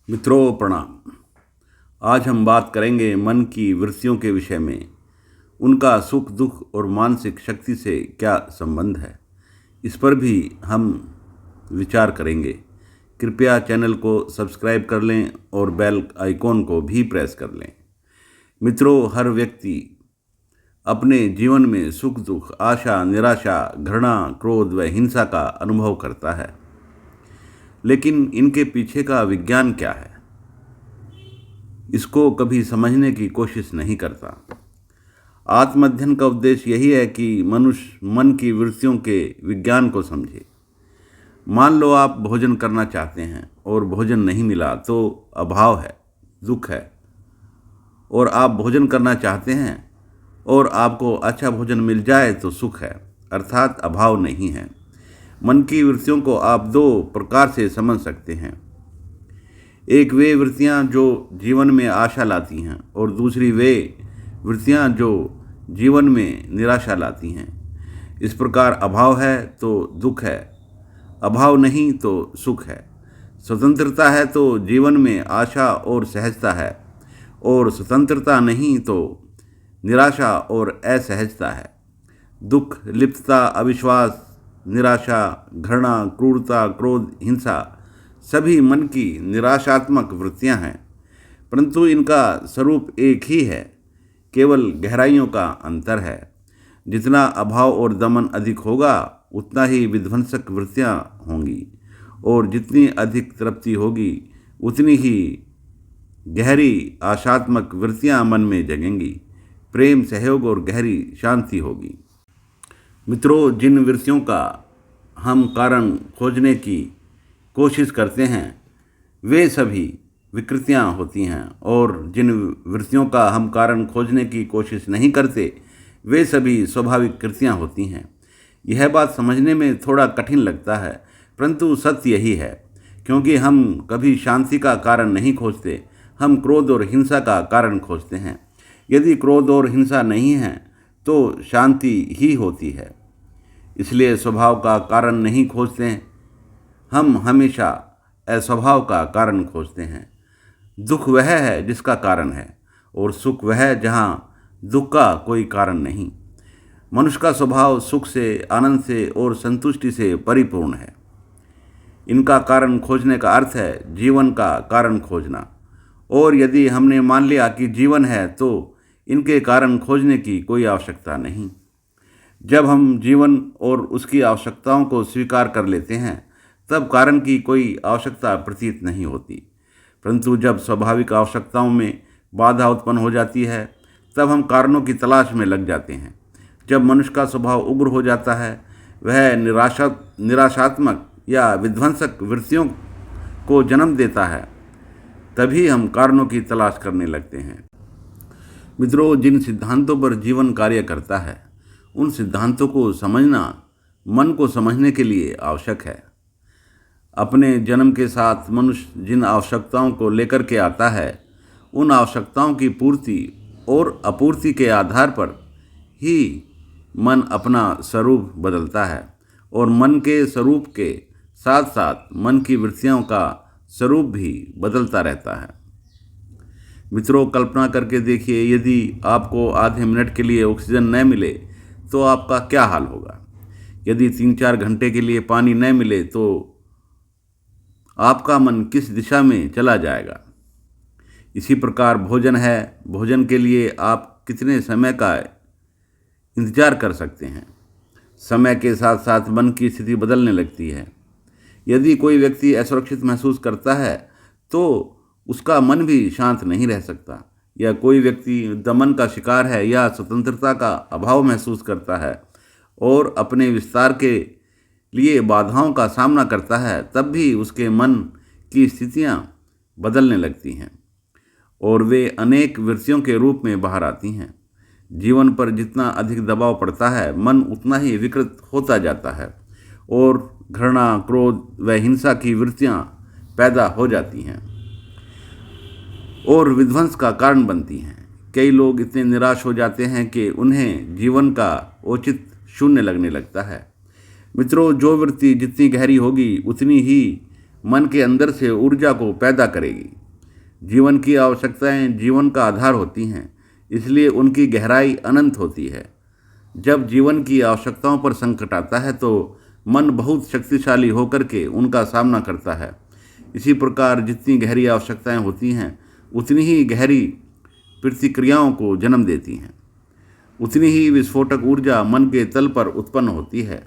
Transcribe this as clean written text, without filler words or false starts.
मित्रों प्रणाम। आज हम बात करेंगे मन की वृत्तियों के विषय में। उनका सुख दुख और मानसिक शक्ति से क्या संबंध है, इस पर भी हम विचार करेंगे। कृपया चैनल को सब्सक्राइब कर लें और बेल आइकॉन को भी प्रेस कर लें। मित्रों, हर व्यक्ति अपने जीवन में सुख दुख, आशा निराशा, घृणा, क्रोध व हिंसा का अनुभव करता है। लेकिन इनके पीछे का विज्ञान क्या है, इसको कभी समझने की कोशिश नहीं करता। आत्मअध्ययन का उद्देश्य यही है कि मनुष्य मन की वृत्तियों के विज्ञान को समझे। मान लो आप भोजन करना चाहते हैं और भोजन नहीं मिला तो अभाव है, दुख है। और आप भोजन करना चाहते हैं और आपको अच्छा भोजन मिल जाए तो सुख है, अर्थात अभाव नहीं है। मन की वृत्तियों को आप दो प्रकार से समझ सकते हैं। एक वे वृत्तियां जो जीवन में आशा लाती हैं और दूसरी वे वृत्तियां जो जीवन में निराशा लाती हैं। इस प्रकार अभाव है तो दुख है, अभाव नहीं तो सुख है। स्वतंत्रता है तो जीवन में आशा और सहजता है, और स्वतंत्रता नहीं तो निराशा और असहजता है। दुख, लिप्तता, अविश्वास, निराशा, घृणा, क्रूरता, क्रोध, हिंसा सभी मन की निराशात्मक वृत्तियां हैं, परंतु इनका स्वरूप एक ही है, केवल गहराइयों का अंतर है। जितना अभाव और दमन अधिक होगा उतना ही विध्वंसक वृत्तियां होंगी, और जितनी अधिक तृप्ति होगी उतनी ही गहरी आशात्मक वृत्तियां मन में जगेंगी। प्रेम, सहयोग और गहरी शांति होगी। मित्रों, जिन वृत्तियों का हम कारण खोजने की कोशिश करते हैं वे सभी विकृतियां होती हैं, और जिन वृत्तियों का हम कारण खोजने की कोशिश नहीं करते वे सभी स्वाभाविक कृतियां होती हैं। यह बात समझने में थोड़ा कठिन लगता है, परंतु सत्य यही है। क्योंकि हम कभी शांति का कारण नहीं खोजते, हम क्रोध और हिंसा का कारण खोजते हैं। यदि क्रोध और हिंसा नहीं है तो शांति ही होती है। इसलिए स्वभाव का कारण नहीं खोजते हैं, हम हमेशा अस्वभाव का कारण खोजते हैं। दुख वह है जिसका कारण है, और सुख वह है जहाँ दुख का कोई कारण नहीं। मनुष्य का स्वभाव सुख से, आनंद से और संतुष्टि से परिपूर्ण है। इनका कारण खोजने का अर्थ है जीवन का कारण खोजना। और यदि हमने मान लिया कि जीवन है तो इनके कारण खोजने की कोई आवश्यकता नहीं। जब हम जीवन और उसकी आवश्यकताओं को स्वीकार कर लेते हैं तब कारण की कोई आवश्यकता प्रतीत नहीं होती। परंतु जब स्वाभाविक आवश्यकताओं में बाधा उत्पन्न हो जाती है तब हम कारणों की तलाश में लग जाते हैं। जब मनुष्य का स्वभाव उग्र हो जाता है, वह निराशात्मक या विध्वंसक वृत्तियों को जन्म देता है, तभी हम कारणों की तलाश करने लगते हैं। मित्रों, जिन सिद्धांतों पर जीवन कार्य करता है उन सिद्धांतों को समझना मन को समझने के लिए आवश्यक है। अपने जन्म के साथ मनुष्य जिन आवश्यकताओं को लेकर के आता है उन आवश्यकताओं की पूर्ति और अपूर्ति के आधार पर ही मन अपना स्वरूप बदलता है, और मन के स्वरूप के साथ साथ मन की वृत्तियों का स्वरूप भी बदलता रहता है। मित्रों, कल्पना करके देखिए, यदि आपको आधे मिनट के लिए ऑक्सीजन न मिले तो आपका क्या हाल होगा। यदि 3-4 घंटे के लिए पानी न मिले तो आपका मन किस दिशा में चला जाएगा। इसी प्रकार भोजन है, भोजन के लिए आप कितने समय का इंतजार कर सकते हैं। समय के साथ साथ मन की स्थिति बदलने लगती है। यदि कोई व्यक्ति असुरक्षित महसूस करता है तो उसका मन भी शांत नहीं रह सकता, या कोई व्यक्ति दमन का शिकार है या स्वतंत्रता का अभाव महसूस करता है और अपने विस्तार के लिए बाधाओं का सामना करता है, तब भी उसके मन की स्थितियां बदलने लगती हैं और वे अनेक वृत्तियों के रूप में बाहर आती हैं। जीवन पर जितना अधिक दबाव पड़ता है मन उतना ही विकृत होता जाता है, और घृणा, क्रोध व हिंसा की वृत्तियां पैदा हो जाती हैं और विध्वंस का कारण बनती हैं। कई लोग इतने निराश हो जाते हैं कि उन्हें जीवन का औचित्य शून्य लगने लगता है। मित्रों, जो वृत्ति जितनी गहरी होगी उतनी ही मन के अंदर से ऊर्जा को पैदा करेगी। जीवन की आवश्यकताएं जीवन का आधार होती हैं, इसलिए उनकी गहराई अनंत होती है। जब जीवन की आवश्यकताओं पर संकट आता है तो मन बहुत शक्तिशाली होकर के उनका सामना करता है। इसी प्रकार जितनी गहरी आवश्यकताएं होती हैं उतनी ही गहरी प्रतिक्रियाओं को जन्म देती हैं, उतनी ही विस्फोटक ऊर्जा मन के तल पर उत्पन्न होती है।